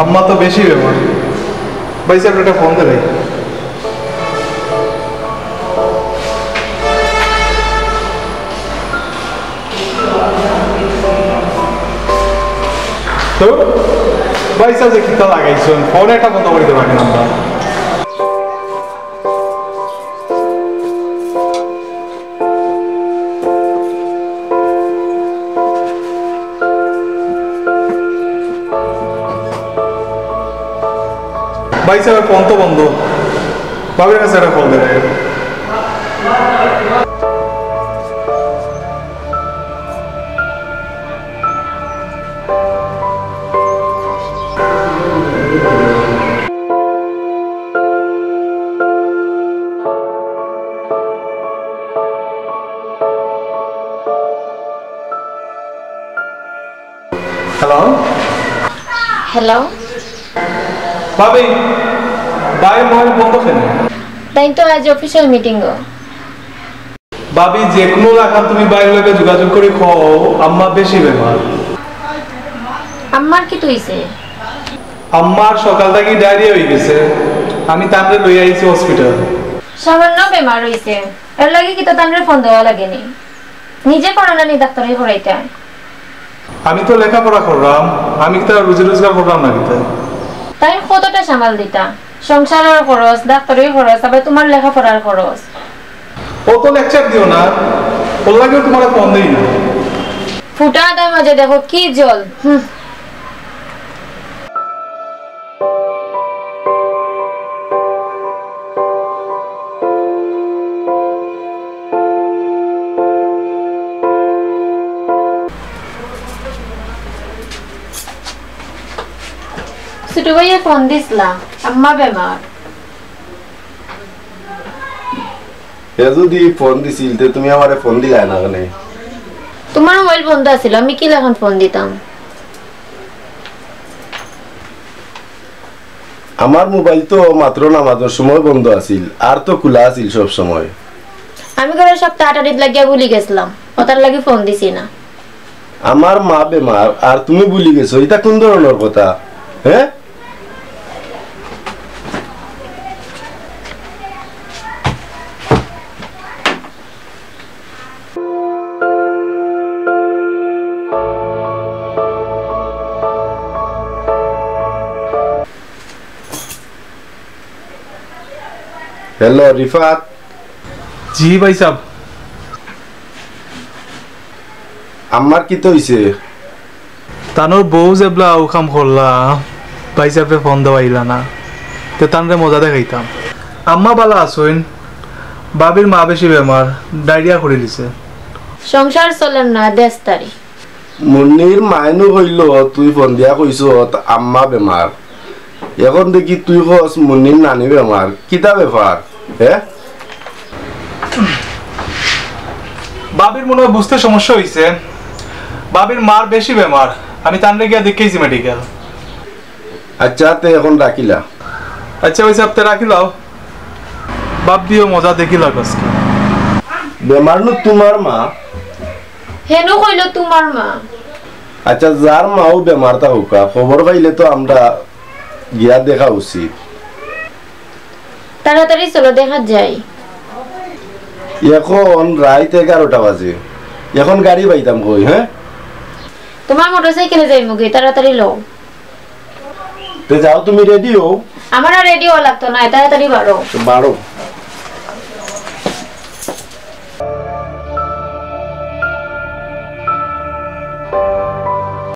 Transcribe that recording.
আম্মা তো বেশি ব্যাপার ভাই স্যার একটা ফোন দেবে তো ভাই স্যার যে কিতা লাগাইছেন ফোন একটা বন্ধ করে দেবেন আমরা ভাই স্যার ফোন তো বন্ধ বাবার কাছে একটা ফোন দেবে হ্যালো হ্যালো ভাবি ভাই মোবাইল বন্ধ কেন তাই তো আজ অফিসিয়াল মিটিং গো ভাবি যে কোনো রাখান তুমি বাইরে লোকে যোগাযোগ করে খাও আম্মা বেশি বেমার আম্মার কি তুইছে আম্মার সকাল থেকে ডায়রিয়া হয়ে গেছে আমি তান্ডে লই আইছি হসপিটাল সামান্য বেমার হইছে এর লাগি কি তো তান্ডে ফোন দেওয়া লাগেনি নিজে করোনা নি ডাক্তারে করাইতে আমি তো লেখাপড়া করলাম আমি তো রুজি রোজগার করলাম না কিতা তাই কতটা সামাল দিতা সংসারের খরচ ডাক্তারের খরচ আবার তোমার লেখাপড়ার খরচ ও তো লেকচার দিও না ওর লাগেও তোমার ফোন দেই না ফুটা দাম মাঝে দেখো কি জল ছোট ভাইয়া ফোন দিছিলাম আম্মা বেমার যদি ফোন দিছিল তে তুমি আমারে ফোন দিলা না কেন তোমার মোবাইল বন্ধ আছিল আমি কি এখন ফোন দিতাম আমার মোবাইল তো মাত্র নামাজের সময় বন্ধ আছিল আর তো খোলা আছিল সব সময় আমি ঘরে সব তাড়াতাড়ি লাগিয়া ভুলি গেছিলাম ওটার লাগি ফোন দিছি না আমার মা বেমার আর তুমি ভুলি গেছো এটা কোন ধরনের কথা হ্যাঁ हेलो रिफात জি ভাই সাহেব আমার কি তো হইছে তানোর বউ জেবলা উখাম করলা ভাই সাহেবে ফোন দেওয়াইলা না তো তানরে মজা দেখাইতাম আম্মা বালা আসুন বাবির মা বেশি বেমার ডায়রিয়া করে দিছে সংসার চলেন না দেশতারি মুন্নির মাইনু হইল তুই ফোন দিয়া কইছ আম্মা বেমার এখন দেখি তুই কস মুন্নির নানি বেমার কিতা ব্যাপার হ্যাঁ বাবির মনে হয় বুঝতে সমস্যা হইছে বাবির মার বেশি বেমার আমি তানরে গিয়া দেখেছি মেডিকেল আচ্ছা তে এখন রাখিলা আচ্ছা ভাই সাহেব তে রাখিলাও বাপ দিও মজা দেখিলা আজকে বেমার নু তোমার মা হেনু কইলো তোমার মা আচ্ছা যার মাও বেমার তা হোকা খবর পাইলে তো আমরা গিয়া দেখা উচিত তাড়াতাড়ি চলো দেখা যাই এখন রাত 11টা বাজে এখন গাড়ি পাইতাম কই হ্যাঁ তোমার মোটরসাইকেলে যাই মুগে তাড়াতাড়ি লও তে যাও তুমি রেডি হও আমার আর রেডি হওয়া লাগতো না তাড়াতাড়ি বাড়ো বাড়ো